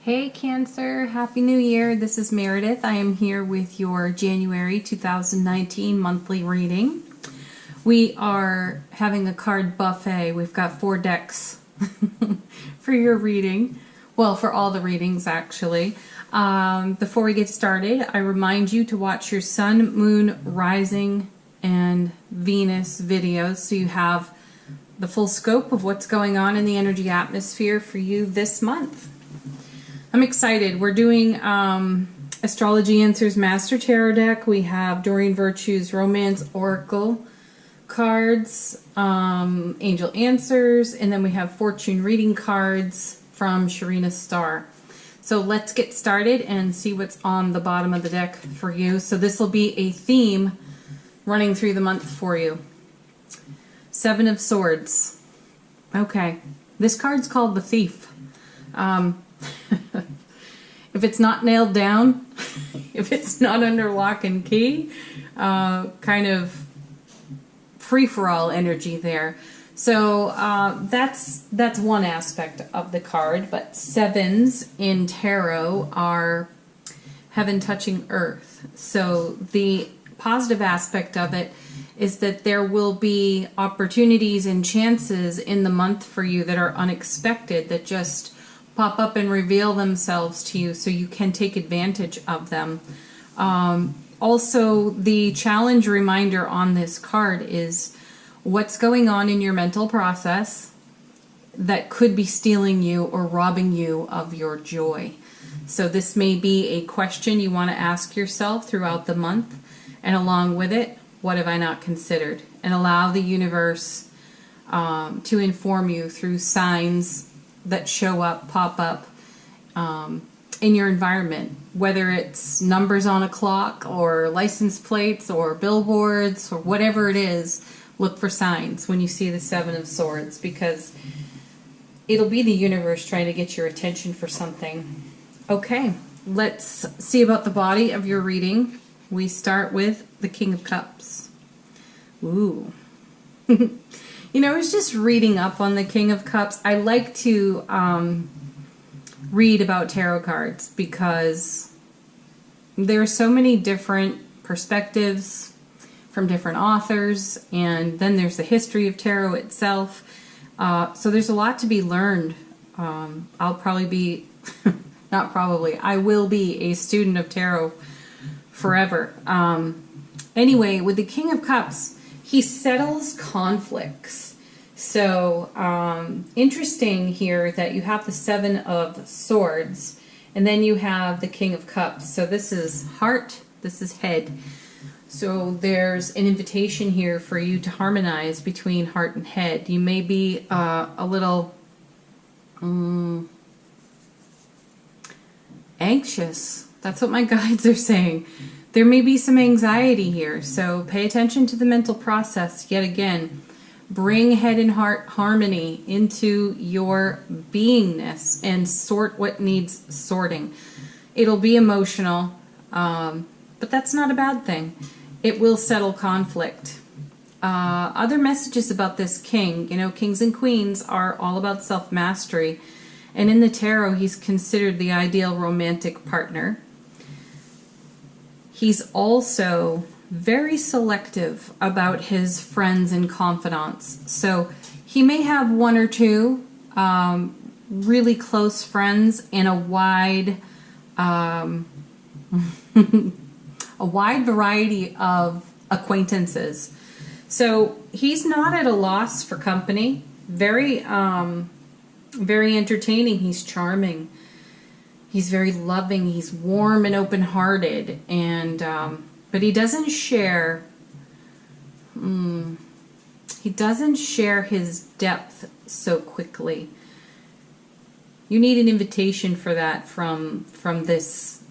Hey Cancer, Happy New Year. This is Meredith. I am here with your January 2019 monthly reading. We are having a card buffet. We've got 4 decks for your reading. Well, for all the readings actually. Before we get started, I remind you to watch your Sun, Moon, Rising, and Venus videos so you have the full scope of what's going on in the energy atmosphere for you this month. I'm excited. We're doing Astrology Answers Master Tarot deck. We have Doreen Virtue's Romance Oracle cards, Angel Answers, and then we have Fortune Reading cards from Sharina Starr. So let's get started and see what's on the bottom of the deck for you. So this will be a theme running through the month for you. 7 of Swords. Okay. This card's called the Thief. If it's not nailed down, if it's not under lock and key, kind of free-for-all energy there. So that's one aspect of the card, but 7s in tarot are heaven touching earth. So the positive aspect of it is that there will be opportunities and chances in the month for you that are unexpected, that just pop up and reveal themselves to you so you can take advantage of them. Also, the challenge reminder on this card is what's going on in your mental process that could be stealing you or robbing you of your joy. So this may be a question you want to ask yourself throughout the month, and along with it, what have I not considered? And allow the universe to inform you through signs that show up, pop up in your environment, whether it's numbers on a clock or license plates or billboards or whatever it is. Look for signs when you see the 7 of Swords, because it'll be the universe trying to get your attention for something. Okay, let's see about the body of your reading. We start with the King of Cups. Ooh. You know, I was just reading up on the King of Cups. I like to read about tarot cards because there are so many different perspectives from different authors, and then there's the history of tarot itself. So there's a lot to be learned. I'll probably be, not probably, I will be a student of tarot forever. Anyway, with the King of Cups, he settles conflicts. So interesting here that you have the 7 of Swords, and then you have the King of Cups. So this is heart, this is head. So there's an invitation here for you to harmonize between heart and head. You may be a little anxious. That's what my guides are saying. There may be some anxiety here, so pay attention to the mental process. Yet again, bring head and heart harmony into your beingness and sort what needs sorting. It'll be emotional, but that's not a bad thing. It will settle conflict. Other messages about this king, you know, kings and queens are all about self-mastery, and in the tarot, he's considered the ideal romantic partner. He's also very selective about his friends and confidants. So he may have 1 or 2 really close friends and a wide a wide variety of acquaintances. So he's not at a loss for company. Very entertaining. He's charming. He's very loving, he's warm and open-hearted, and but he doesn't share his depth so quickly. You need an invitation for that from this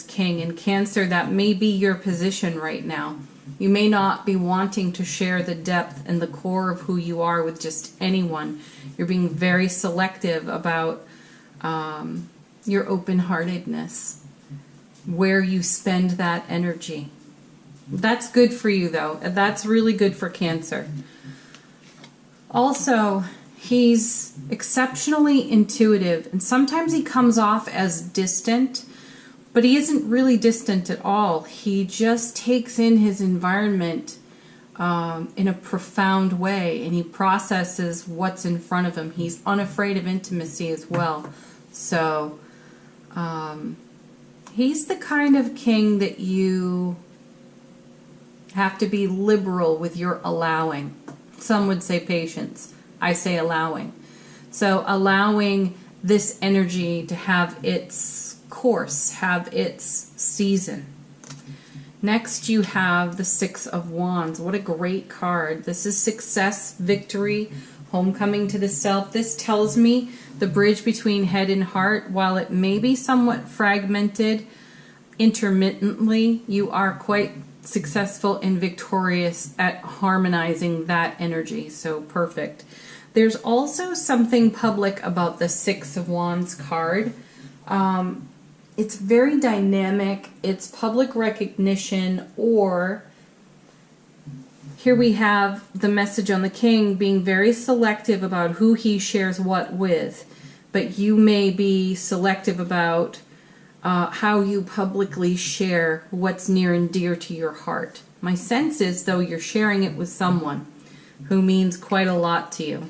king. In Cancer, that may be your position right now. You may not be wanting to share the depth and the core of who you are with just anyone. You're being very selective about your open-heartedness, where you spend that energy. That's good for you, though. That's really good for Cancer. Also, He's exceptionally intuitive, and sometimes he comes off as distant, but he isn't really distant at all. He just takes in his environment in a profound way, and he processes what's in front of him. He's unafraid of intimacy as well. So he's the kind of king that you have to be liberal with your allowing. Some would say patience. I say allowing. So allowing this energy to have its course, have its season. Next you have the Six of Wands. What a great card. This is success, victory, homecoming to the self. This tells me the bridge between head and heart, while it may be somewhat fragmented intermittently, you are quite successful and victorious at harmonizing that energy. So perfect. There's also something public about the Six of Wands card. It's very dynamic. It's public recognition, or here we have the message on the King being very selective about who he shares what with, but you may be selective about how you publicly share what's near and dear to your heart. My sense is, though, you're sharing it with someone who means quite a lot to you.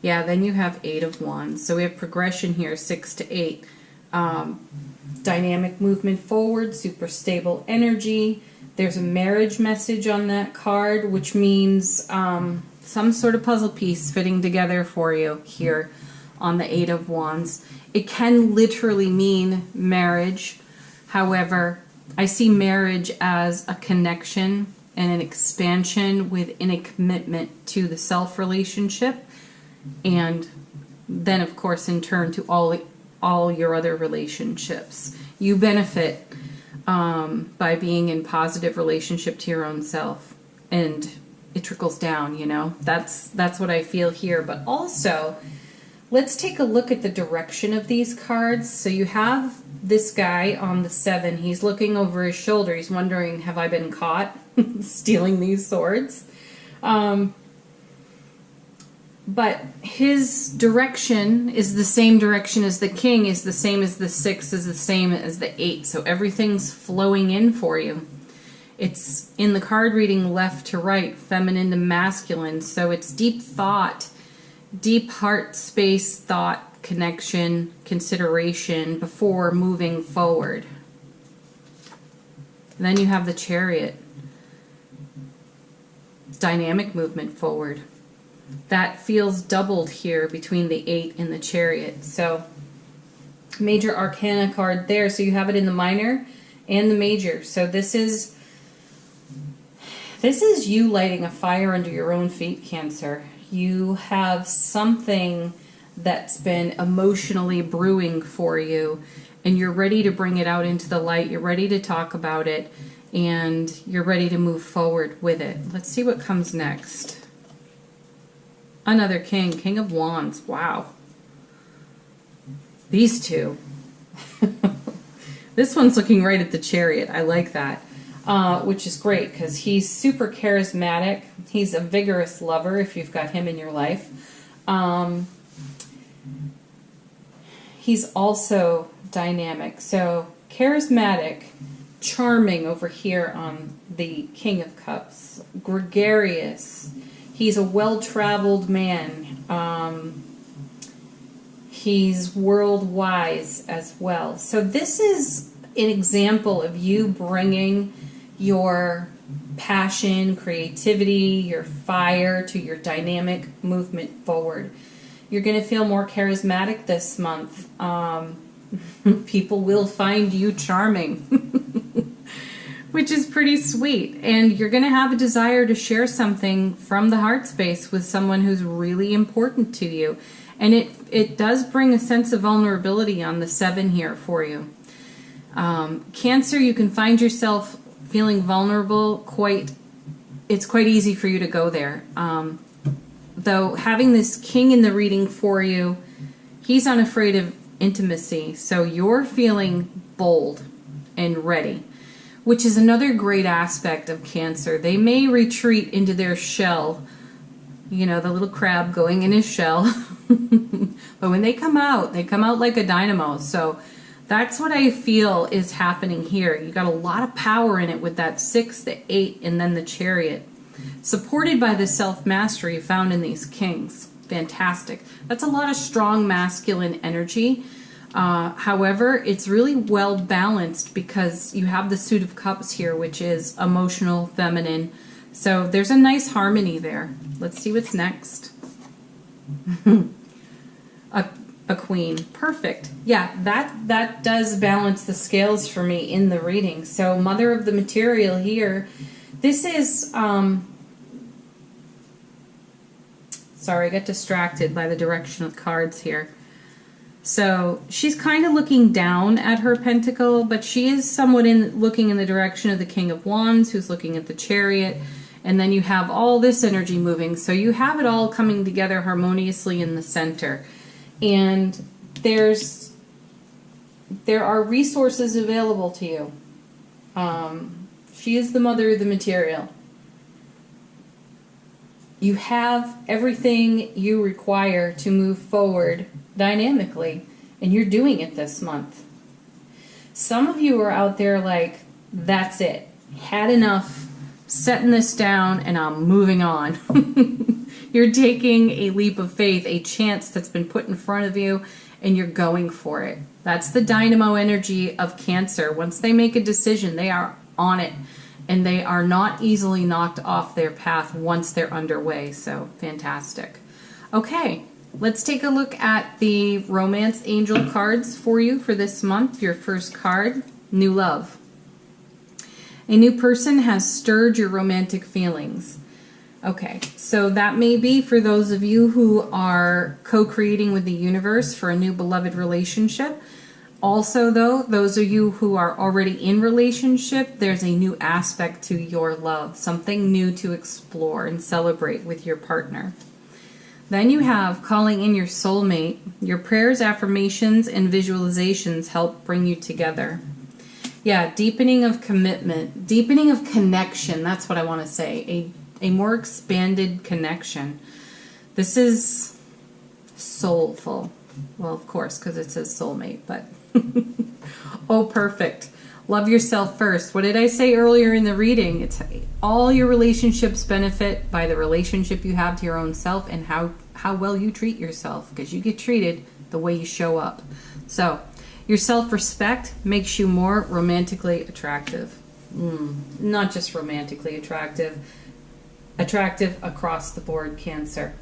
Yeah, then you have Eight of Wands. So we have progression here, 6 to 8. Dynamic movement forward, super stable energy. There's a marriage message on that card, which means some sort of puzzle piece fitting together for you here on the Eight of Wands. It can literally mean marriage. However, I see marriage as a connection and an expansion within a commitment to the self relationship, and then of course in turn to all your other relationships. You benefit by being in positive relationship to your own self, and it trickles down, you know. That's what I feel here. But also, let's take a look at the direction of these cards. So you have this guy on the 7. He's looking over his shoulder. He's wondering, have I been caught stealing these swords? But his direction is the same direction as the King, is the same as the 6, is the same as the 8. So everything's flowing in for you. It's in the card reading left to right, feminine to masculine. So it's deep thought, deep heart space, thought, connection, consideration before moving forward. And then you have the Chariot. Dynamic movement forward. That feels doubled here between the 8 and the Chariot. So major arcana card there. So you have it in the minor and the major. So this is you lighting a fire under your own feet, Cancer. You have something that's been emotionally brewing for you, and you're ready to bring it out into the light. You're ready to talk about it, and you're ready to move forward with it. Let's see what comes next. Another King, King of Wands. Wow. These two. This one's looking right at the Chariot. I like that, which is great because he's super charismatic. He's a vigorous lover if you've got him in your life. He's also dynamic. So charismatic, charming over here on the King of Cups. Gregarious. He's a well-traveled man. He's world-wise as well. So this is an example of you bringing your passion, creativity, your fire to your dynamic movement forward. You're going to feel more charismatic this month. People will find you charming. Which is pretty sweet. And you're going to have a desire to share something from the heart space with someone who's really important to you. And it does bring a sense of vulnerability on the 7 here for you. Cancer, you can find yourself feeling vulnerable. It's quite easy for you to go there. Though having this King in the reading for you, he's unafraid of intimacy. So you're feeling bold and ready, which is another great aspect of Cancer. They may retreat into their shell you know, the little crab going in his shell. But when they come out like a dynamo. So that's what I feel is happening here. You got a lot of power in it with that 6, the 8, and then the Chariot. Supported by the self-mastery found in these kings. Fantastic. That's a lot of strong masculine energy. However, it's really well balanced because you have the Suit of Cups here, which is emotional, feminine. So there's a nice harmony there. Let's see what's next. A queen. Perfect. Yeah, that does balance the scales for me in the reading. So Mother of the Material here. This is, sorry, I got distracted by the direction of cards here. So she's kind of looking down at her pentacle, but she is somewhat looking in the direction of the King of Wands, who's looking at the Chariot. And then you have all this energy moving. So you have it all coming together harmoniously in the center. And there are resources available to you. She is the Mother of the Material. You have everything you require to move forward dynamically, and you're doing it this month. Some of you are out there like, that's it. Had enough, setting this down, and I'm moving on. You're taking a leap of faith, a chance that's been put in front of you, and you're going for it. That's the dynamo energy of Cancer. Once they make a decision, they are on it, and they are not easily knocked off their path once they're underway. So fantastic. Okay, let's take a look at the Romance Angel cards for you for this month. Your first card, New Love. A new person has stirred your romantic feelings. Okay, so that may be for those of you who are co-creating with the universe for a new beloved relationship. Also, though, those of you who are already in relationship, there's a new aspect to your love, something new to explore and celebrate with your partner. Then you have calling in your soulmate. Your prayers, affirmations, and visualizations help bring you together. Yeah, deepening of commitment, deepening of connection. That's what I want to say. A more expanded connection. This is soulful. Well, of course, because it says soulmate, but oh, perfect. Love yourself first. What did I say earlier in the reading? It's all your relationships benefit by the relationship you have to your own self and how well you treat yourself, because you get treated the way you show up. So your self-respect makes you more romantically attractive. Not just romantically attractive. Attractive across the board, Cancer.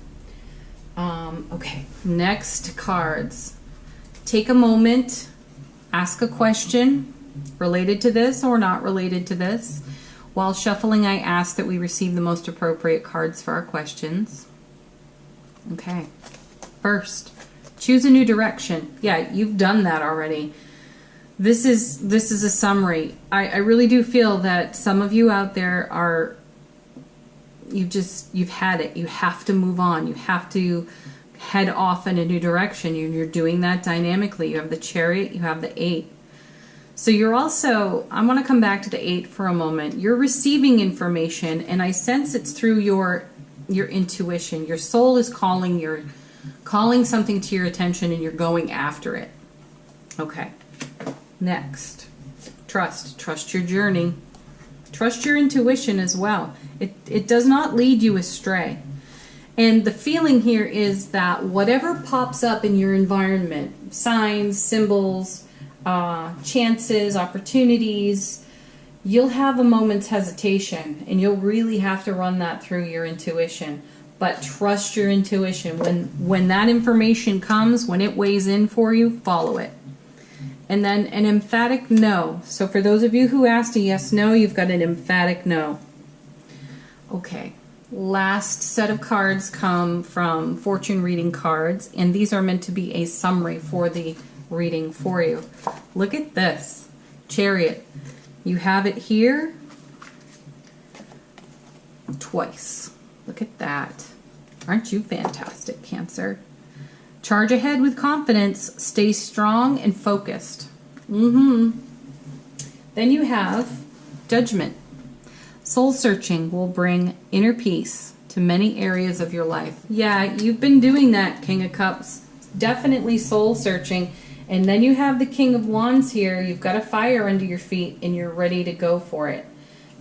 Okay, next cards. Take a moment, ask a question related to this or not related to this. While shuffling, I ask that we receive the most appropriate cards for our questions. Okay, first, choose a new direction. Yeah, you've done that already. This is a summary. I really do feel that some of you out there are, you've had it. You have to move on. You have to head off in a new direction. You're doing that dynamically. You have the Chariot, you have the 8. So you're also, I want to come back to the 8 for a moment. You're receiving information, and I sense it's through your intuition. Your soul is calling something to your attention, and you're going after it. Okay. Next, trust your journey. Trust your intuition as well. It does not lead you astray. And the feeling here is that whatever pops up in your environment, signs, symbols, chances, opportunities, you'll have a moment's hesitation, and you'll really have to run that through your intuition. But trust your intuition. When that information comes, when it weighs in for you, follow it. And then an emphatic no. So for those of you who asked a yes, no, you've got an emphatic no. Okay. Last set of cards come from fortune reading cards, and these are meant to be a summary for the reading for you. Look at this. Chariot. You have it here twice. Look at that. Aren't you fantastic, Cancer? Charge ahead with confidence. Stay strong and focused. Then you have Judgment. Soul searching will bring inner peace. to many areas of your life. Yeah, you've been doing that, King of Cups. Definitely soul searching. And then you have the King of Wands here. You've got a fire under your feet and you're ready to go for it.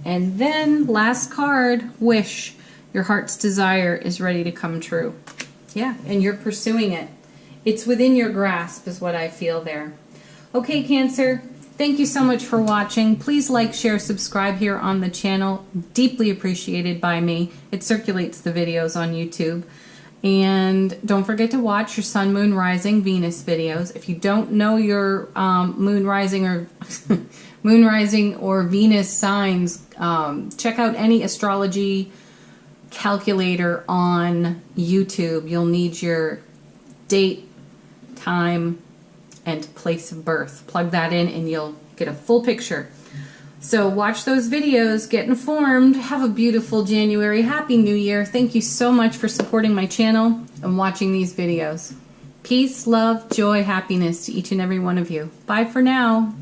And then last card, wish. Your heart's desire is ready to come true. Yeah, and you're pursuing it. It's within your grasp is what I feel there. Okay, Cancer, thank you so much for watching. Please like, share, subscribe here on the channel. Deeply appreciated by me. It circulates the videos on YouTube. And don't forget to watch your Sun, Moon, Rising, Venus videos. If you don't know your Moon, Rising, or Moon, Rising, or Venus signs, check out any astrology calculator on YouTube. You'll need your date, time, and place of birth. Plug that in and you'll get a full picture. So watch those videos, get informed, have a beautiful January, Happy New Year. Thank you so much for supporting my channel and watching these videos. Peace, love, joy, happiness to each and every one of you. Bye for now.